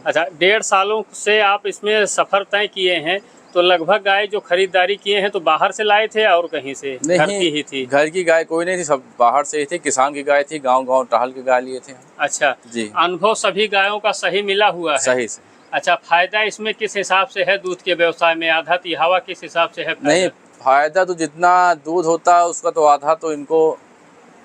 अच्छा, 1.5 सालों से आप इसमें सफर तय किए हैं, तो लगभग गाय जो खरीदारी किए हैं तो बाहर से लाए थे और कहीं से? घर की ही थी? घर की गाय कोई नहीं थी, सब बाहर से ही थी, किसान की गाय थी, गांव टहल की गाय लिए थे। अच्छा जी। अनुभव सभी गायों का सही मिला हुआ है? सही से। अच्छा, फायदा इसमें किस हिसाब से है दूध के व्यवसाय में? आधा तिहावा किस हिसाब से है फायदा? नहीं, फायदा तो जितना दूध होता है उसका तो आधा तो इनको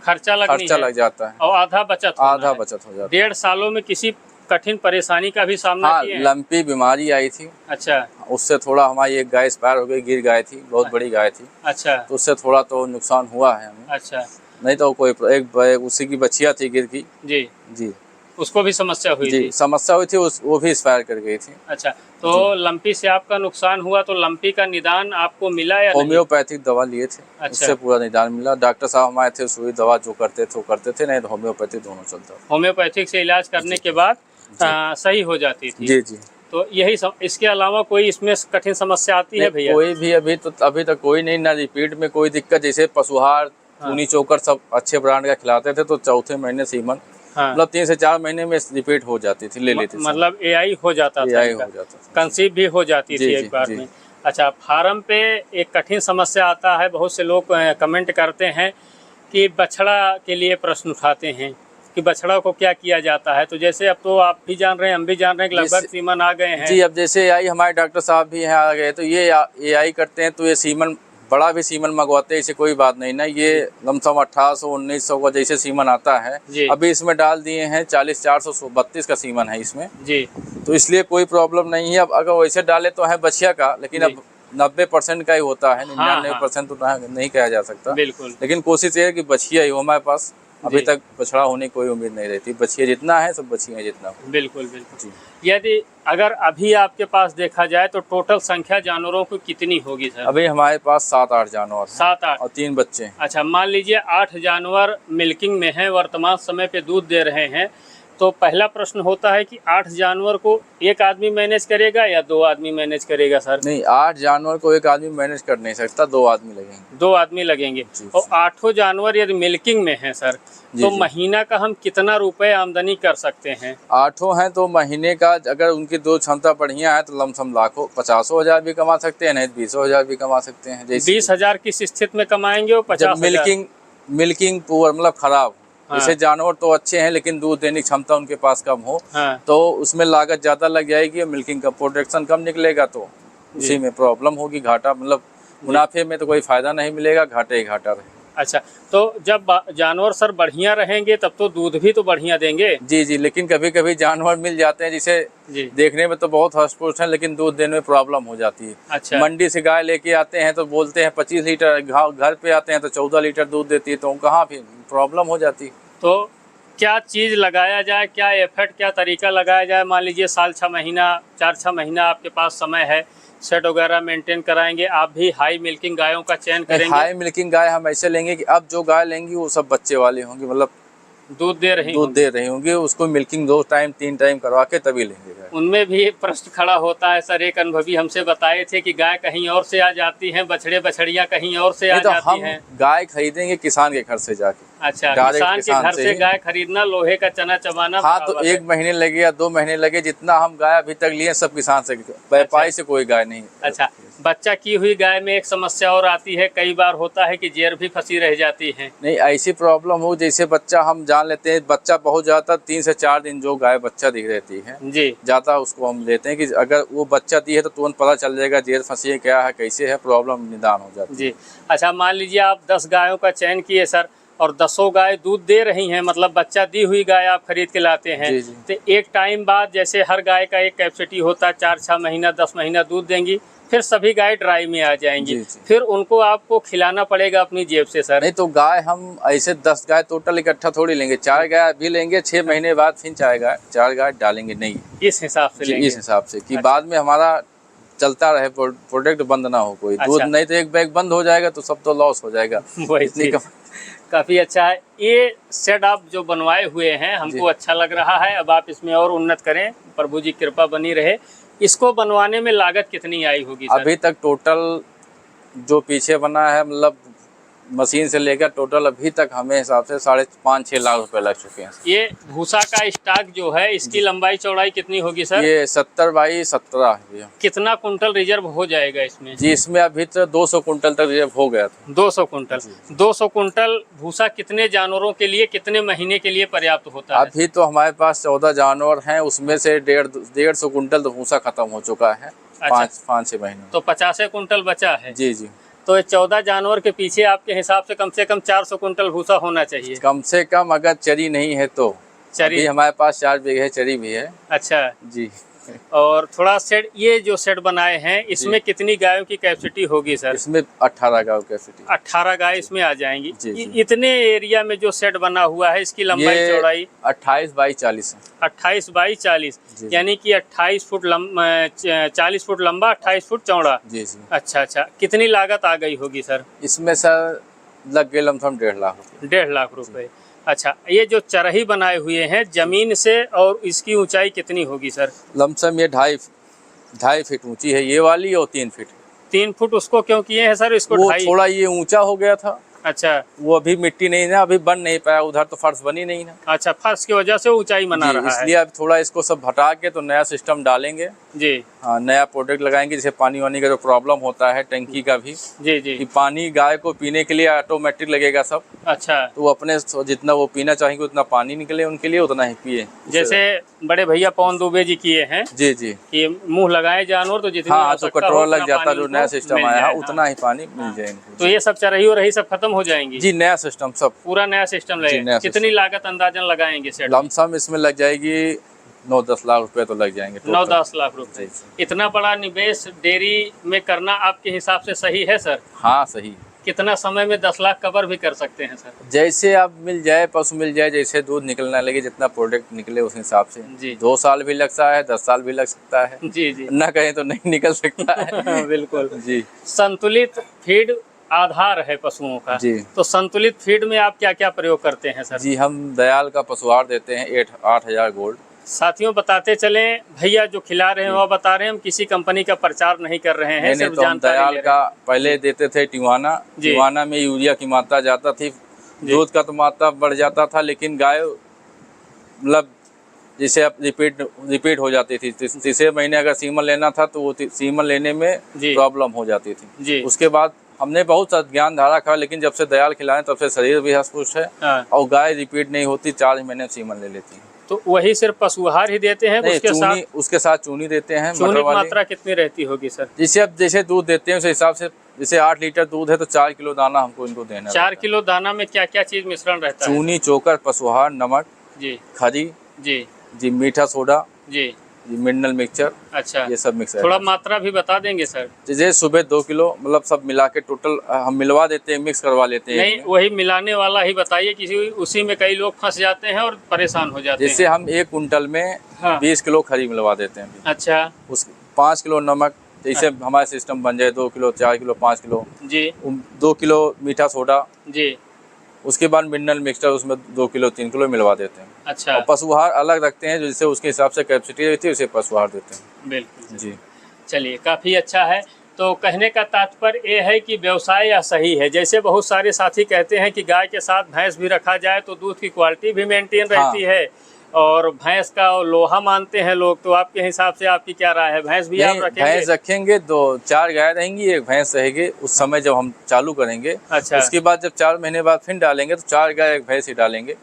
खर्चा लग जाता है और आधा बचत हो जाता है। 1.5 सालों में किसी कठिन परेशानी का भी सामना किए हैं? लंपी बीमारी आई थी। अच्छा। उससे थोड़ा हमारी एक गाय एक्सपायर हो गई, गिर गाय थी, बहुत बड़ी गाय थी। अच्छा। तो उससे थोड़ा तो नुकसान हुआ है हमें। अच्छा। नहीं तो कोई उसी की बच्चियाँ थी गिर की। जी जी। उसको भी समस्या हुई थी? समस्या हुई थी, वो भी एक्सपायर कर गई थी। अच्छा, तो लंपी से आपका नुकसान हुआ तो लंपी का निदान आपको मिला या नहीं? होम्योपैथिक दवा लिए थे। अच्छा। उससे पूरा निदान मिला। डॉक्टर साहब हमारे थे, सुई दवा जो करते थे वो करते थे, नहीं तो होम्योपैथिक दोनों चलता था। होम्योपैथिक से इलाज करने के बाद सही हो जाती थी? जी जी। तो यही इसके अलावा कोई इसमें कठिन समस्या आती है भैया? कोई भी अभी तक कोई नहीं, ना रिपीट में कोई दिक्कत। जैसे पशुहार चूनी चोकर सब अच्छे ब्रांड का खिलाते थे, तो चौथे महीने सीमन मतलब 3 से 4 महीने में रिपीट हो जाती थी, ले लेते थे। मतलब एआई हो जाता था? एआई हो जाता था, कंसीव भी हो जाती थी एक बार में? अच्छा, फार्म पे एक कठिन समस्या आता है, बहुत से लोग कमेंट करते हैं कि बछड़ा के लिए प्रश्न उठाते हैं कि बछड़ा को क्या किया जाता है। तो जैसे अब तो आप भी जान रहे हैं, हम भी जान रहे हैं कि लगभग सीमन आ गए हैं। जी, अब जैसे एआई हमारे डॉक्टर साहब भी हैं आ गए, तो ये एआई करते हैं, तो ये सीमन बड़ा भी सीमन मंगवाते हैं, इसे कोई बात नहीं ना। ये लमसम 1800-1900 का जैसे सीमन आता है, अभी इसमें डाल दिए हैं 40-432 का सीमन है इसमें जी। तो इसलिए कोई प्रॉब्लम नहीं है। अब अगर वैसे डाले तो है बछिया का, लेकिन अब 90% का ही होता है, 99% तो नहीं कहा जा सकता। बिल्कुल। लेकिन कोशिश ये है कि बछिया ही हो हमारे पास। अभी तक बछड़ा होने की कोई उम्मीद नहीं रहती। बछिया जितना है सब बछिया जितना। बिल्कुल बिल्कुल। यदि अगर अभी आपके पास देखा जाए तो टोटल संख्या जानवरों की कितनी होगी सर? अभी हमारे पास 7-8 जानवर हैं। 7-8 और 3 बच्चे। अच्छा, मान लीजिए 8 जानवर मिल्किंग में हैं, वर्तमान समय पे दूध दे रहे हैं, तो पहला प्रश्न होता है कि 8 जानवर को एक आदमी मैनेज करेगा या 2 आदमी मैनेज करेगा सर? नहीं, 8 जानवर को एक आदमी मैनेज कर नहीं सकता, 2 आदमी लगेंगे। 2 आदमी लगेंगे। और 8 जानवर यदि मिल्किंग में हैं सर, तो महीना का हम कितना रुपए आमदनी कर सकते हैं? 8 हैं तो महीने का अगर उनकी दूध क्षमता बढ़िया है तो लमसम लाखों 50,000 भी कमा सकते हैं, नहीं 20,000 भी कमा सकते हैं। 20,000 किस स्थिति में कमाएंगे और 50,000? मिल्किंग पुअर मतलब खराब। जैसे जानवर तो अच्छे हैं लेकिन दूध देने की क्षमता उनके पास कम हो, तो उसमें लागत ज्यादा लग जाएगी, मिल्किंग का प्रोडक्शन कम निकलेगा, तो उसी में प्रॉब्लम होगी। घाटा मतलब मुनाफे में तो कोई फायदा नहीं मिलेगा, घाटे ही घाटा रहेगा। अच्छा, तो जब जानवर सर बढ़िया रहेंगे तब तो दूध भी तो बढ़िया देंगे? जी जी, लेकिन कभी कभी जानवर मिल जाते हैं जिसे देखने में तो बहुत हष्ट-पुष्ट है, लेकिन दूध देने में प्रॉब्लम हो जाती है। अच्छा। मंडी से गाय लेके आते हैं तो बोलते हैं 25 लीटर, घर पे आते हैं तो 14 लीटर दूध देती है, तो कहाँ फिर प्रॉब्लम हो जाती है। तो क्या चीज़ लगाया जाए, क्या एफर्ट, क्या तरीका लगाया जाए? मान लीजिए 4-6 महीना आपके पास समय है, सेट वगैरह मेंटेन कराएंगे, आप भी हाई मिल्किंग गायों का चयन करेंगे? हाई मिल्किंग गाय हम ऐसे लेंगे कि अब जो गाय लेंगी वो सब बच्चे वाली होंगी, मतलब दूध दे रही होंगी, उसको मिल्किंग 2 टाइम 3 टाइम करवा के तभी लेंगे। उनमें भी एक प्रश्न खड़ा होता है सर, एक अनुभवी हमसे बताए थे कि गाय कहीं और से आ जाती हैं, बछड़े बछड़ियाँ कहीं और से आ जाती हैं। गाय खरीदेंगे किसान के घर से जाके। अच्छा, किसान के घर से गाय खरीदना लोहे का चना चबाना। हाँ, तो 1 महीने लगे या 2 महीने लगे, जितना हम गाय अभी तक लिए सब किसान से, व्यापारी से कोई गाय नहीं। अच्छा, बच्चा की हुई गाय में एक समस्या और आती है, कई बार होता है कि जेर भी फंसी रह जाती है। नहीं, ऐसी प्रॉब्लम हो जैसे बच्चा हम जान लेते हैं, बच्चा बहुत ज्यादा 3 से 4 दिन जो गाय बच्चा दिख रहती है जी, जाता उसको हम लेते हैं कि अगर वो बच्चा दी है तो तुरंत पता चल जाएगा जेर फंसी है, क्या है, कैसे है, प्रॉब्लम निदान हो जाती है जी। अच्छा, मान लीजिए आप 10 गायों का चयन किए सर और 10 गाय दूध दे रही हैं, मतलब बच्चा दी हुई गाय आप खरीद के लाते हैं, तो एक टाइम बाद जैसे हर गाय का एक कैपेसिटी होता है, 4-6 महीना 10 महीना दूध देंगी, फिर सभी गाय ड्राई में आ जाएंगी, फिर उनको आपको खिलाना पड़ेगा अपनी जेब से सर? नहीं, तो गाय हम ऐसे 10 गाय टोटल इकट्ठा थोड़ी लेंगे, 4 गाय भी लेंगे, 6 महीने बाद फिर 4 गाय डालेंगे, नहीं इस हिसाब से लेंगे? इस हिसाब से कि बाद में हमारा चलता रहे, प्रोडक्ट बंद ना हो कोई। दूध नहीं तो एक बैग बंद हो जाएगा तो सब तो लॉस हो जाएगा। काफ़ी अच्छा है। ये सेट आप जो बनवाए हुए हैं हमको अच्छा लग रहा है, अब आप इसमें और उन्नत करें, प्रभु जी कृपा बनी रहे। इसको बनवाने में लागत कितनी आई होगी सर? अभी तक टोटल जो पीछे बना है मतलब मशीन से लेकर टोटल अभी तक हमें हिसाब से 5.5-6 लाख रुपए लग चुके हैं। ये भूसा का स्टॉक जो है इसकी लंबाई चौड़ाई कितनी होगी सर? ये 70 बाई 17 है भैया। कितना कुंटल रिजर्व हो जाएगा इसमें? जी इसमें अभी तो 200 कुंटल तक रिजर्व हो गया था। 200 कुंटल। 200 कुंटल भूसा कितने जानवरों के लिए, कितने महीने के लिए पर्याप्त होता है? अभी तो हमारे पास 14 जानवर हैं, उसमें से 150 कुंटल तो भूसा खत्म हो चुका है। अच्छा। 5-6 महीने तो 50 कुंटल बचा है। जी जी। तो 14 जानवर के पीछे आपके हिसाब से कम 400 कुंटल भूसा होना चाहिए। कम से कम, अगर चरी नहीं है तो। चरी अभी हमारे पास 4 बीघे चरी भी है। अच्छा जी। और थोड़ा शेड, ये जो शेड बनाए हैं इसमें कितनी गायों की कैपेसिटी होगी सर? इसमें 18 गाय कैपेसिटी। 18 गाय इसमें आ जाएंगी। जी। इतने एरिया में जो शेड बना हुआ है इसकी लंबाई चौड़ाई 28 बाई 40 है। 28 बाई 40, यानी कि 28 फुट 40 फुट लंबा, 28 फुट चौड़ा। जी जी। अच्छा। कितनी लागत आ गई होगी सर? इसमें सर लग गए लमसम 1.5 लाख रुपए। 1.5 लाख रुपए। अच्छा, ये जो चरही बनाए हुए हैं जमीन से, और इसकी ऊंचाई कितनी होगी सर? लमसम ये 2.5 फीट ऊंची है ये वाली, और 3 फीट। 3 फुट उसको क्यों किए हैं सर? इसको वो थोड़ा ये ऊंचा हो गया था। अच्छा। वो अभी मिट्टी नहीं ना, अभी बन नहीं पाया, उधर तो फर्श बनी नहीं ना। अच्छा, फर्श की वजह से ऊंचाई बना रहा है। इसलिए अब थोड़ा इसको सब हटा के तो नया सिस्टम डालेंगे। जी हाँ, नया प्रोडक्ट लगाएंगे, जैसे पानी वानी का जो प्रॉब्लम होता है टंकी का भी। जी जी। कि पानी गाय को पीने के लिए ऑटोमेटिक लगेगा सब। अच्छा। तो वो अपने जितना वो पीना चाहेंगे उतना पानी निकले उनके लिए, उतना ही पिए। जैसे बड़े भैया पवन दुबे जी किए हैं। जी जी। कि मुंह लगाए जानवर तो जितनी हाँ, तो कटोरा लग जाता, जो नया सिस्टम आया है उतना ही पानी मिल जाएगा। तो ये सब चरही और रही सब खत्म हो जाएंगी? जी, नया सिस्टम सब, पूरा नया सिस्टम लगेगा। कितनी लागत अंदाजन लगाएंगे सेट? लमसम इसमें लग जाएगी 9-10 लाख रुपए तो लग जाएंगे। 9-10 लाख रुपए। इतना बड़ा निवेश डेयरी में करना आपके हिसाब से सही है सर? हाँ सही। कितना समय में 10 लाख कवर भी कर सकते हैं सर? जैसे आप मिल जाए, पशु मिल जाए, जैसे दूध निकलने लगे, जितना प्रोडक्ट निकले उस हिसाब से। जी। 2 साल भी लग सकता है, 10 साल भी लग सकता है। जी जी। न कहें तो नहीं निकल सकता है। बिल्कुल जी। संतुलित फीड आधार है पशुओं का। जी। तो संतुलित फीड में आप क्या क्या प्रयोग करते हैं सर? जी, हम दयाल का पशुआहार देते हैं 8,000 गोल्ड। साथियों बताते चलें, भैया जो खिला रहे हैं वो बता रहे हैं, हम किसी कंपनी का प्रचार नहीं कर रहे हैं, सिर्फ तो जानकारी दयाल का पहले देते थे टिवाना में यूरिया की मात्रा ज्यादा थी, दूध का तो मात्रा बढ़ जाता था, लेकिन गाय मतलब जैसे अब रिपीट हो जाती थी। तीसरे महीने अगर सीमन लेना था तो वो सीमन लेने में प्रॉब्लम हो जाती थी। उसके बाद हमने बहुत सा ज्ञान धारा खा, लेकिन जब से दयाल खिलाएं तब से शरीर भी हष्ट है और गाय रिपीट नहीं होती, 4 महीने सीमन ले लेती है। तो वही सिर्फ पशुआहार ही देते हैं? उसके साथ चूनी देते हैं। चूनी की मात्रा कितनी रहती होगी सर? जैसे दूध देते हैं उस हिसाब से, जैसे 8 लीटर दूध है तो 4 किलो दाना हमको इनको देना है। 4 किलो दाना में क्या क्या चीज मिश्रण रहता है? चूनी, चोकर, पशुआहार, नमक जी, खरी जी, मीठा सोडा जी, मिनरल मिक्सचर। अच्छा, ये सब मिक्स है। थोड़ा मात्रा भी बता देंगे सर? जैसे सुबह 2 किलो, मतलब सब मिला के टोटल हम मिलवा देते हैं, मिक्स करवा लेते हैं। नहीं, वही मिलाने वाला ही बताइए, किसी उसी में कई लोग फंस जाते हैं और परेशान हो जाते हैं। जैसे हम 1 कुंटल में 20 किलो खरी मिलवा देते हैं। अच्छा। उस 5 किलो नमक, जैसे हमारा सिस्टम बन जाए 2 किलो, 4 किलो, 5 किलो जी, 2 किलो मीठा सोडा जी, उसके बाद मिनरल मिक्सचर उसमें 2 किलो 3 किलो मिलवा देते हैं। अच्छा। और पशुआहार अलग रखते हैं, जिससे उसके हिसाब से कैपेसिटी रहती है, उसे पशुआहार देते हैं। बिल्कुल जी। चलिए, काफ़ी अच्छा है। तो कहने का तात्पर्य ये है कि व्यवसाय यह सही है। जैसे बहुत सारे साथी कहते हैं कि गाय के साथ भैंस भी रखा जाए तो दूध की क्वालिटी भी मेंटेन रहती है, और भैंस का लोहा मानते हैं लोग। तो आपके हिसाब से आपकी क्या राय है? भैंस भी आप रखेंगे? भैंस रखेंगे, 2-4 गाय रहेंगी, 1 भैंस रहेगी उस समय जब हम चालू करेंगे। अच्छा। उसके बाद जब 4 महीने बाद फिर डालेंगे तो 4 गाय 1 भैंस ही डालेंगे।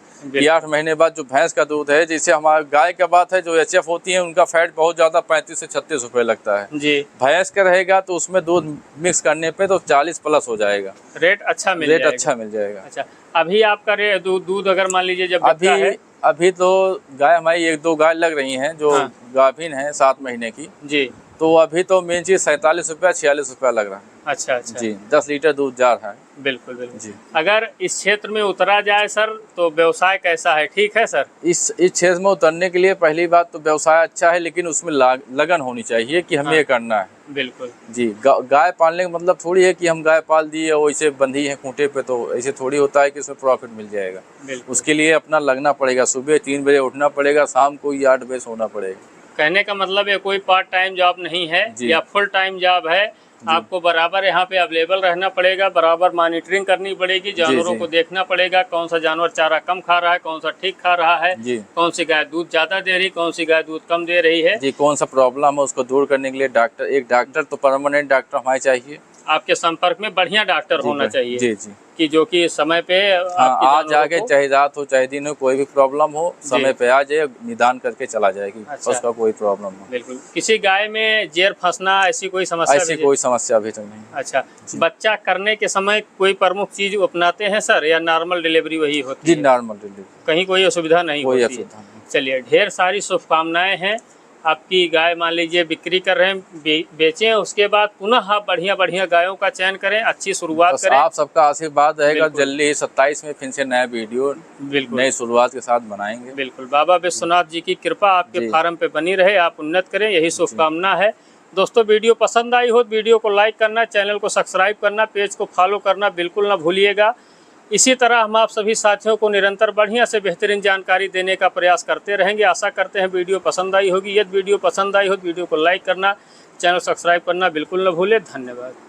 8 महीने बाद जो भैंस का दूध है, जैसे हमारा गाय का बात है, जो HF होती है उनका फैट बहुत ज़्यादा 35 से 36 रुपये लगता है जी। भैंस का रहेगा तो उसमें दूध मिक्स करने पे तो 40 प्लस हो जाएगा। रेट अच्छा मिल जाएगा। अच्छा, अभी आपका दूध अगर मान लीजिए जब अभी तो गाय हमारी 1-2 गाय लग रही हैं जो गाभिन है 7 महीने की जी, तो अभी तो मेन चीज 47 रुपया 46 रुपया लग रहा है। अच्छा जी, 10 लीटर दूध जा रहा है। बिल्कुल बिल्कुल जी। अगर इस क्षेत्र में उतरा जाए सर तो व्यवसाय कैसा है? ठीक है सर? इस क्षेत्र में उतरने के लिए पहली बात तो व्यवसाय अच्छा है, लेकिन उसमें लगन होनी चाहिए कि हमें ये करना है। बिल्कुल जी। गाय पालने का मतलब थोड़ी है कि हम गाय पाल दिए और वैसे बंधी है खूंटे पे, तो ऐसे थोड़ी होता है कि उसमें प्रॉफिट मिल जाएगा। उसके लिए अपना लगना पड़ेगा, सुबह 3 बजे उठना पड़ेगा, शाम को 8 बजे सोना पड़ेगा। कहने का मतलब ये कोई पार्ट टाइम जॉब नहीं है या फुल टाइम जॉब है, आपको बराबर यहाँ पे अवेलेबल रहना पड़ेगा, बराबर मॉनिटरिंग करनी पड़ेगी, जानवरों को देखना पड़ेगा कौन सा जानवर चारा कम खा रहा है, कौन सा ठीक खा रहा है, कौन सी गाय दूध ज्यादा दे रही, कौन सी गाय दूध कम दे रही है जी, कौन सा प्रॉब्लम है उसको दूर करने के लिए एक डॉक्टर तो परमानेंट डॉक्टर हमारे चाहिए। आपके संपर्क में बढ़िया डॉक्टर होना चाहिए जी जी, कि जो कि समय पे आज आके चाहे रात हो चाहे दिन हो, कोई भी प्रॉब्लम हो समय पे आ जाए, निदान करके चला जाएगी। अच्छा। उसका कोई प्रॉब्लम हो। बिल्कुल। किसी गाय में जेर फंसना ऐसी कोई समस्या? ऐसी कोई समस्या अभी तक नहीं। अच्छा, बच्चा करने के समय कोई प्रमुख चीज अपनाते हैं सर, या नॉर्मल डिलीवरी वही होती है? जी नॉर्मल डिलीवरी, कहीं कोई असुविधा नहीं होती? चलिए, ढेर सारी शुभकामनाएं हैं। आपकी गाय मान लीजिए बिक्री कर रहे हैं, बेचें, उसके बाद पुनः आप बढ़िया बढ़िया गायों का चयन करें, अच्छी शुरुआत करें। आप सबका आशीर्वाद रहेगा। जल्दी ही 27 में फिर से नया वीडियो बिल्कुल नई शुरुआत के साथ बनाएंगे। बिल्कुल। बाबा विश्वनाथ जी की कृपा आपके फार्म पे बनी रहे, आप उन्नत करें, यही शुभकामना है। दोस्तों, वीडियो पसंद आई हो तो वीडियो को लाइक करना, चैनल को सब्सक्राइब करना, पेज को फॉलो करना बिल्कुल ना भूलिएगा। इसी तरह हम आप सभी साथियों को निरंतर बढ़िया से बेहतरीन जानकारी देने का प्रयास करते रहेंगे। आशा करते हैं वीडियो पसंद आई होगी। यदि वीडियो पसंद आई हो तो वीडियो को लाइक करना, चैनल सब्सक्राइब करना बिल्कुल न भूलें। धन्यवाद।